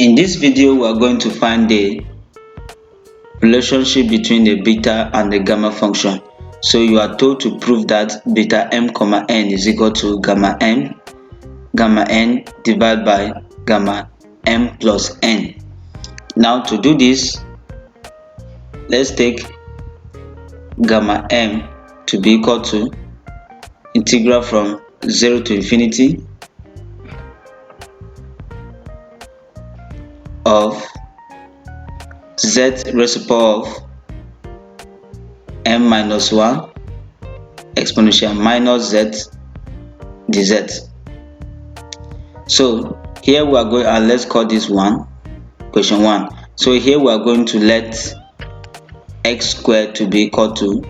In this video, we are going to find the relationship between the beta and the gamma function. So you are told to prove that beta m comma n is equal to gamma n divided by gamma m plus n. Now to do this, let's take gamma m to be equal to integral from 0 to infinity of z raised to the power of m minus 1 exponential minus z dz. So here we are going, and let's call this question 1. So here we are going to let x squared to be equal to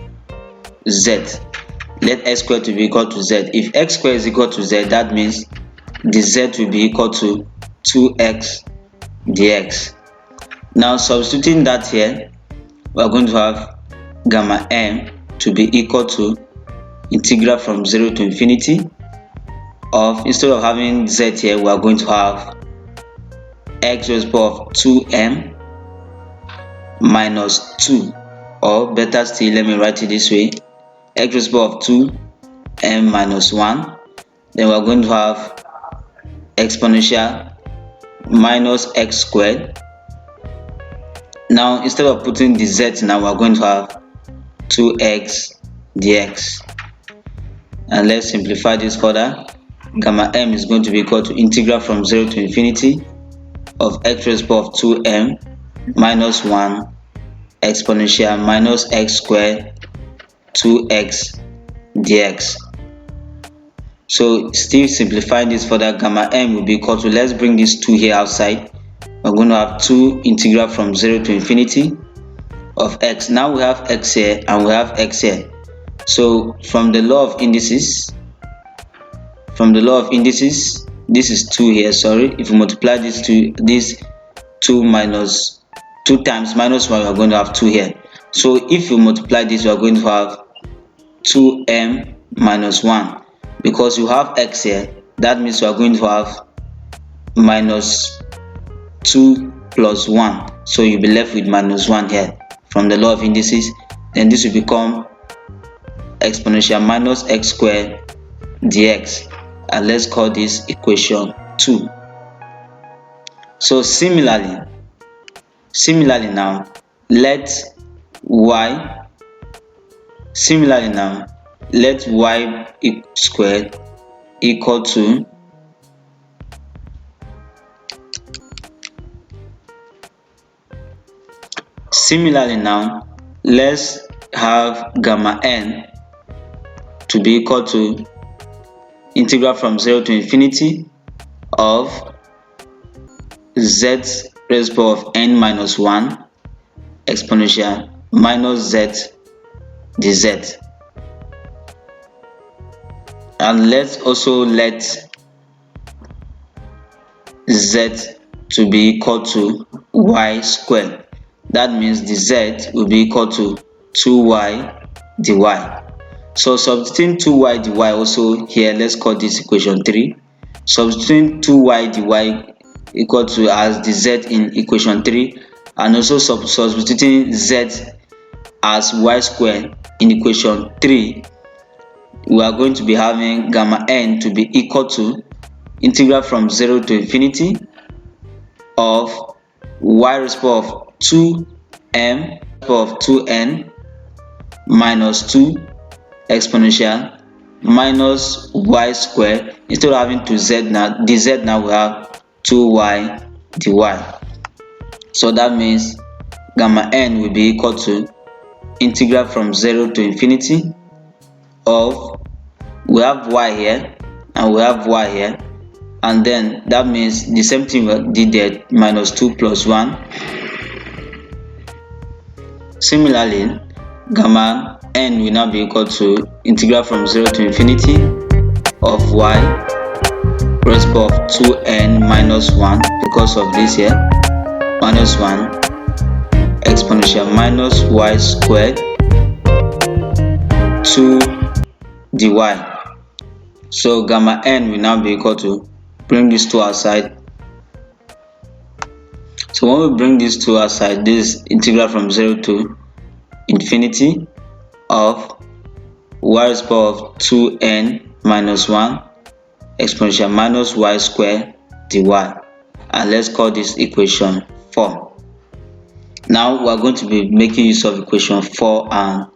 z. Let x squared to be equal to z. If x squared is equal to z, that means the z will be equal to 2x dx. Now substituting that here, we are going to have gamma m to be equal to integral from 0 to infinity of, instead of having z here, we are going to have x raised to the power of 2m minus 2, or better still, let me write it this way, x raised to the power of 2m minus 1. Then we are going to have exponential minus x squared. Now instead of putting the z, now we are going to have 2x dx. And let's simplify this further. Gamma m is going to be equal to integral from 0 to infinity of x raised to the power of 2m minus 1 exponential minus x squared 2x dx. So still simplifying this further, gamma m will be equal to, let's bring this 2 here outside. We're going to have 2 integral from 0 to infinity of x. Now we have x here and we have x here. So from the law of indices, this is 2 here, sorry. If you multiply this 2 minus 2 times minus 1, we are going to have 2 here. So if you multiply this, we are going to have 2m minus 1. Because you have x here, that means we are going to have minus 2 plus 1. So you'll be left with minus 1 here from the law of indices. Then this will become exponential minus x squared dx. And let's call this equation 2. So similarly now, let y squared equal to let's have gamma n to be equal to integral from 0 to infinity of z raised to the power of n minus 1 exponential minus z dz. And let's also let z to be equal to y squared. That means the z will be equal to 2y dy. So substituting 2y dy also here, let's call this equation 3. Substituting 2y dy equal to as the z in equation 3, and also substituting z as y squared in equation 3, we are going to be having gamma n to be equal to integral from 0 to infinity of y raised to the power of 2m of 2n minus 2 exponential minus y squared. Instead of having to z now, dz, now we have 2y dy. So that means gamma n will be equal to integral from 0 to infinity of, we have y here and we have y here, and then that means the same thing we did there, minus 2 plus 1. Similarly, gamma n will now be equal to integral from 0 to infinity of y raised to the power of 2n minus 1, because of this here, minus 1 exponential minus y squared 2 dy. So gamma n will now be equal to, bring this 2 outside, So when we bring these two aside, this integral from 0 to infinity of y raised to the power of 2n minus 1 exponential minus y squared dy, and let's call this equation 4. Now we are going to be making use of equation 4 and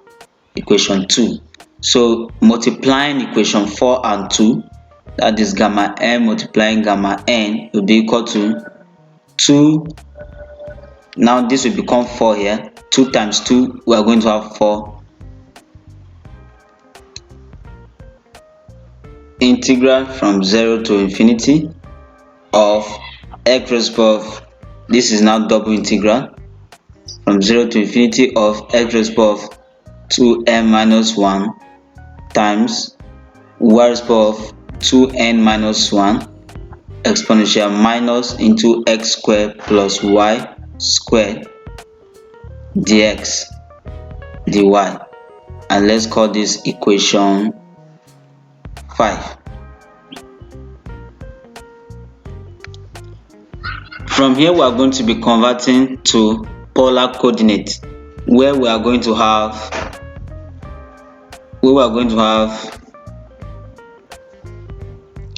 equation 2. So multiplying equation 4 and 2, that is gamma m multiplying gamma n, will be equal to 2. Now this will become 4 here. 2 times 2, we are going to have 4. Integral from 0 to infinity of x raised to the power of, this is now double integral, from 0 to infinity of x raised to the power of 2n minus 1 times y raised to the power of 2n minus 1 exponential minus into x squared plus y squared dx dy, and let's call this equation 5. From here we are going to be converting to polar coordinates, where we are going to have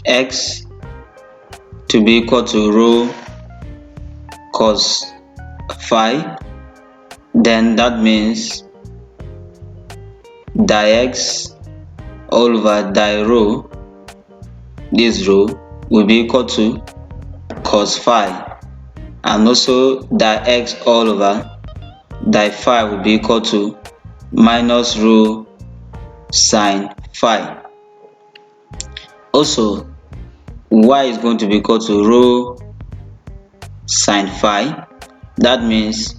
x to be equal to rho cos phi, then that means di x all over di rho, this rho will be equal to cos phi, and also di x all over di phi will be equal to minus rho sin phi. Also y is going to be equal to rho sin phi, that means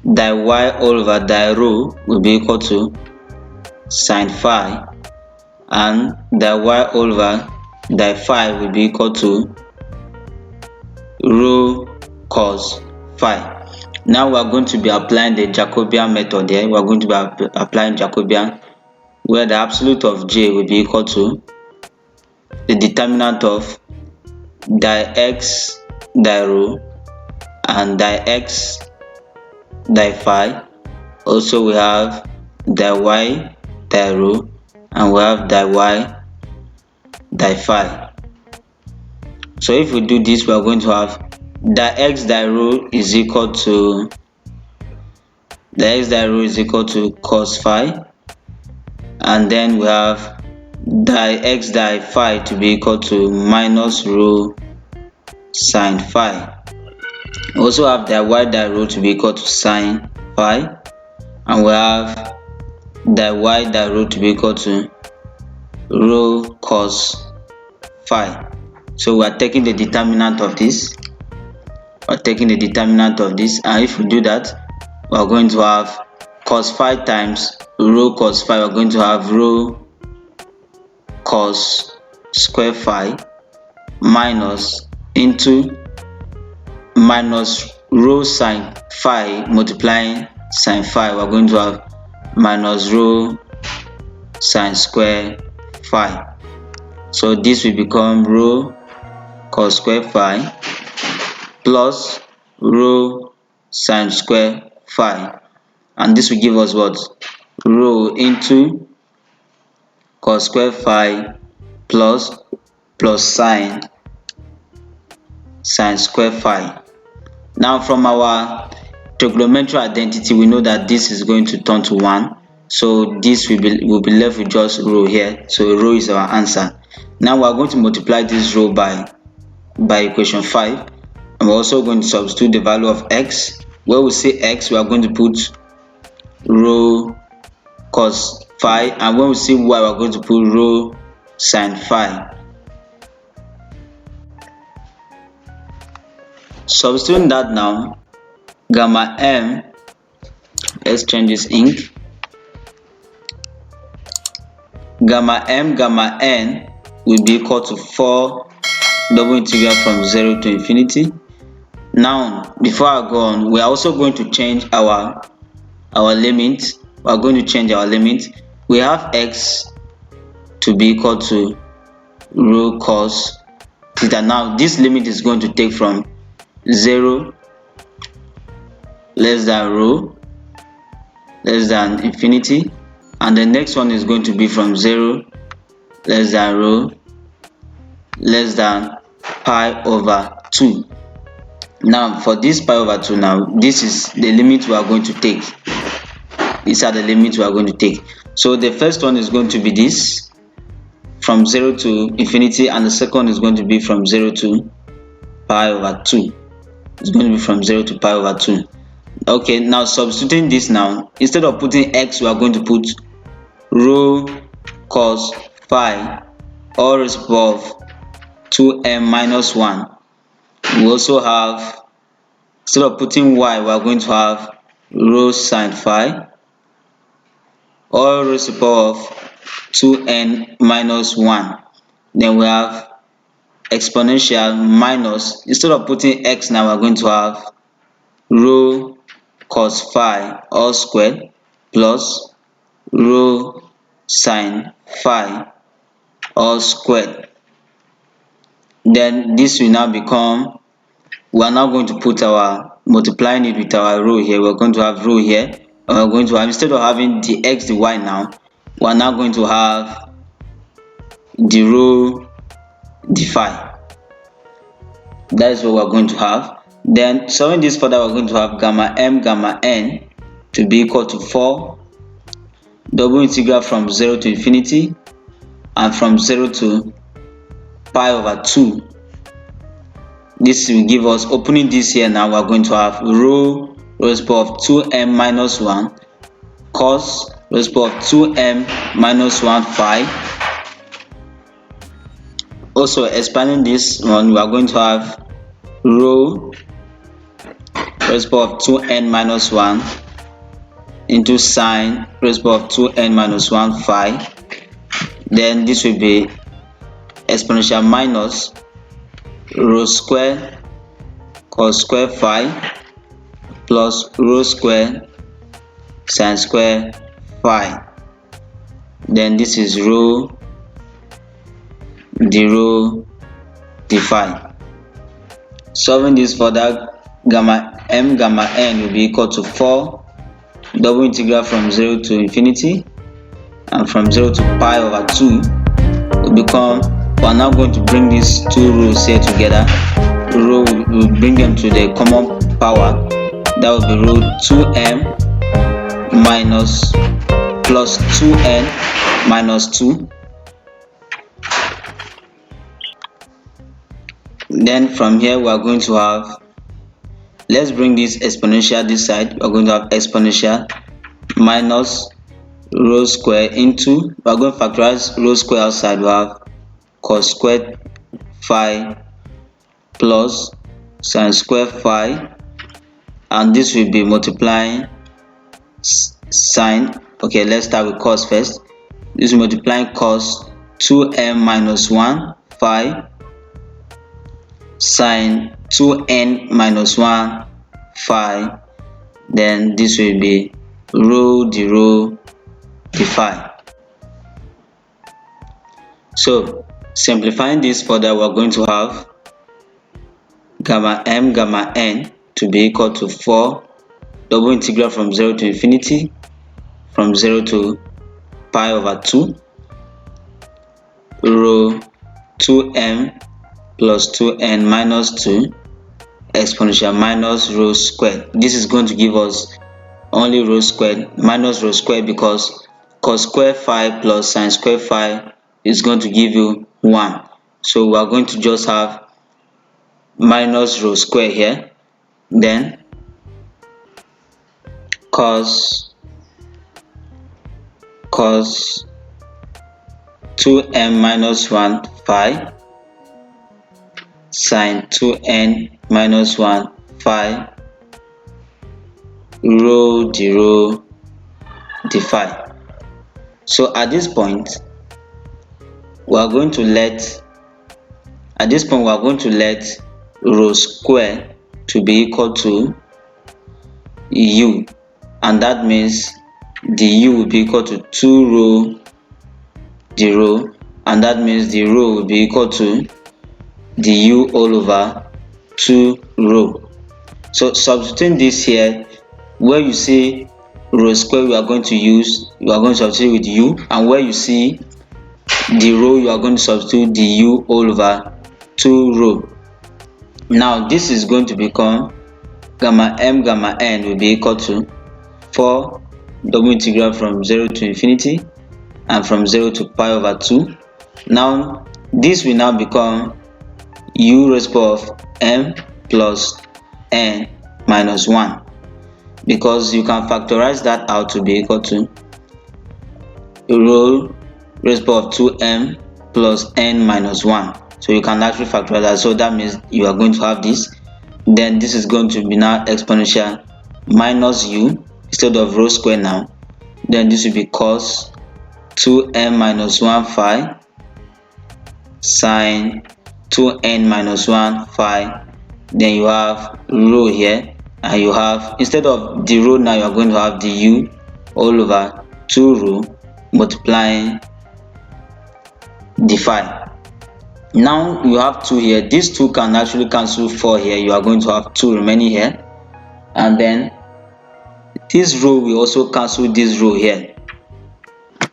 di y all over di rho will be equal to sin phi, and di y all over di phi will be equal to rho cos phi. Now we are going to be applying the Jacobian method here. We are going to be applying Jacobian, where the absolute of j will be equal to the determinant of di x di rho and di x di phi. Also we have di y di rho and we have di y di phi. So if we do this, we are going to have di x di rho is equal to cos phi, and then we have di x di phi to be equal to minus rho sin phi. We also have di y di rho to be equal to sin phi, and we have di y di rho to be equal to rho cos phi. So we are taking the determinant of this. And if we do that, we are going to have cos phi times rho cos phi. We are going to have rho cos square phi minus into minus rho sin phi multiplying sin phi. We are going to have minus rho sin square phi. So this will become rho cos square phi plus rho sin square phi, and this will give us what? Rho into cos square phi plus sin square phi. Now from our trigonometric identity, we know that this is going to turn to 1, so this will be left with just rho here. So rho is our answer. Now we are going to multiply this rho by equation 5, and we're also going to substitute the value of x. Where we say x, we are going to put rho cos phi, and when we see y, we are going to put rho sin phi. Substituting that now, gamma m, let's change this ink, gamma m gamma n will be equal to 4 double integral from 0 to infinity. Now before I go on, we are also going to change our limit. We are going to change our limit. We have x to be equal to rho cos theta. Now this limit is going to take from 0 less than row less than infinity, and the next one is going to be from 0 less than row less than pi over 2. Now for this pi over 2, now this is the limit we are going to take. These are the limits we are going to take. So the first one is going to be this, from 0 to infinity, and the second is going to be from 0 to pi over 2. It's going to be from 0 to pi over 2. Okay, now substituting this, now instead of putting x, we are going to put rho cos phi all raised above 2m minus 1. We also have, instead of putting y, we are going to have rho sin phi all raised to the power of 2n minus 1. Then we have exponential minus, instead of putting x, now we are going to have rho cos phi all squared plus rho sin phi all squared. Then this will now become, we are now going to put our, multiplying it with our rho here, we are going to have rho here, and we are going to have, instead of having the x, the y, now we are now going to have the rho the phi. That is what we are going to have. Then solving this further, we are going to have gamma m gamma n to be equal to 4 double integral from 0 to infinity and from 0 to pi over 2. This will give us, opening this here, now we are going to have rho raised to the power of 2m minus 1 cos raised to the power of 2m minus 1 phi. Also expanding this one, we are going to have rho raised to the power of 2n minus 1 into sine raised to the power of 2n minus 1 phi. Then this will be exponential minus rho square cos square phi plus rho square sin square phi. Then this is rho the phi. Solving this further, gamma m gamma n will be equal to 4 double integral from 0 to infinity and from 0 to pi over 2 will become, we are now going to bring these two rows here together. Rho will bring them to the common power, that will be rho 2m minus plus 2n minus 2. Then from here we are going to have, let's bring this exponential this side, we are going to have exponential minus rho square into, we are going to factorize rho square outside, we have cos squared phi plus sin square phi, and this will be multiplying sine. Okay, let's start with cos first. This is multiplying cos 2m minus 1 phi sine 2n minus 1 phi. Then this will be rho the phi. So simplifying this further, we are going to have gamma m gamma n to be equal to 4 double integral from 0 to infinity from 0 to pi over 2 rho 2m plus 2n minus 2 exponential minus rho squared. This is going to give us only rho squared minus rho squared, because cos square phi plus sin square phi is going to give you 1. So we are going to just have minus rho square here. Then cos 2m minus 1 phi sin 2n minus 1 phi rho the phi. So at this point we are going to let rho square to be equal to u, and that means the u will be equal to 2 rho the rho, and that means the rho will be equal to the u all over 2 rho. So substituting this here, where you see row square, we are going to substitute with u, and where you see the row, you are going to substitute the u all over 2 row. Now this is going to become gamma m gamma n will be equal to 4 double integral from 0 to infinity and from 0 to pi over 2. Now this will now become u raised to the power of m plus n minus 1, because you can factorize that out to be equal to rho raised to the power of 2m plus n minus 1. So you can actually factorize that. So that means you are going to have this. Then this is going to be now exponential minus u instead of rho square now. Then this will be cos 2m minus 1 phi sine 2n minus 1 phi. Then you have rho here, and you have, instead of the rho now, you are going to have the u all over 2 rho multiplying the phi. Now you have 2 here. These 2 can actually cancel 4 here. You are going to have 2 remaining here, and then this row will also cancel this row here.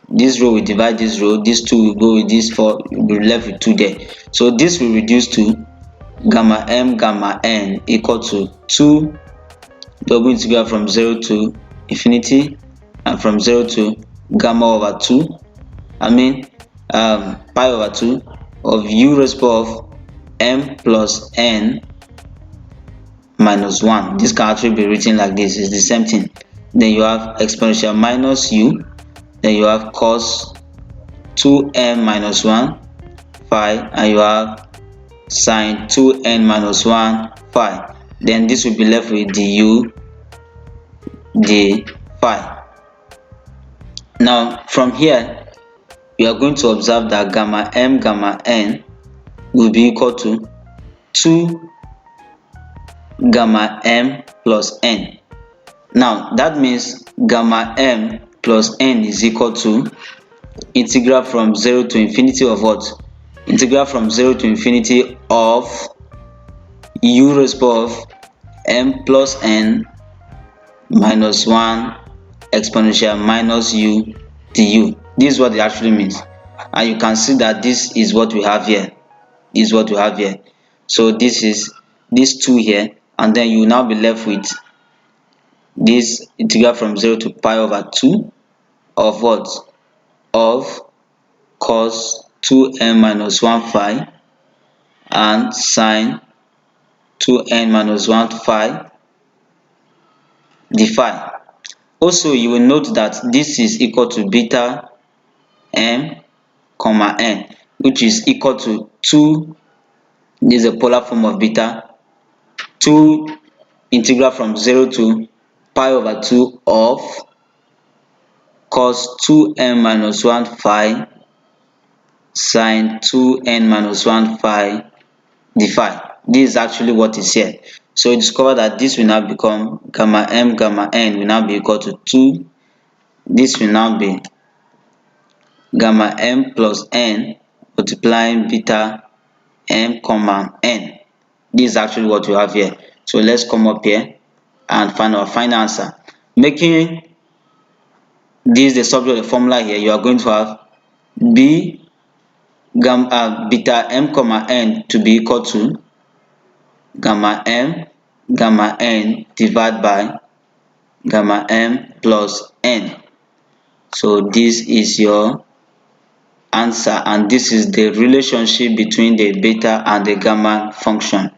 This row will divide this row, this 2 will go with this 4, you'll be left with 2 there. So this will reduce to gamma m gamma n equal to 2 double integral from 0 to infinity and from 0 to gamma over 2, pi over 2 of u raised to the power of m plus n minus 1. This can actually be written like this, it's the same thing. Then you have exponential minus u, then you have cos 2m minus 1 phi, and you have sine 2n minus 1 phi. Then this will be left with the u, the phi. Now from here we are going to observe that gamma m gamma n will be equal to 2 gamma m plus n. Now that means gamma m plus n is equal to integral from 0 to infinity of what? Integral from 0 to infinity of u raised to the power of m plus n minus 1 exponential minus u du. This is what it actually means, and you can see that this is what we have here. This is what we have here. So this is this 2 here, and then you will now be left with this integral from 0 to pi over 2 of what? Of cos 2n minus 1 phi and sine 2n minus 1 phi the phi. Also, you will note that this is equal to beta m comma n, which is equal to 2, this is a polar form of beta, 2 integral from 0 to pi over 2 of cos 2n minus 1 phi sine 2n minus 1 phi the phi. This is actually what is here. So you discover that this will now become gamma m gamma n will now be equal to 2. This will now be gamma m plus n multiplying beta m comma n. This is actually what we have here. So let's come up here and find our final answer. Making this the subject of the formula here, you are going to have b gamma beta m comma n to be equal to gamma m gamma n divided by gamma m plus n. So this is your answer, and this is the relationship between the beta and the gamma function.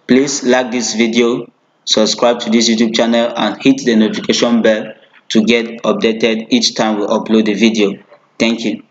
Please like this video, subscribe to this YouTube channel, and hit the notification bell to get updated each time we upload a video. Thank you.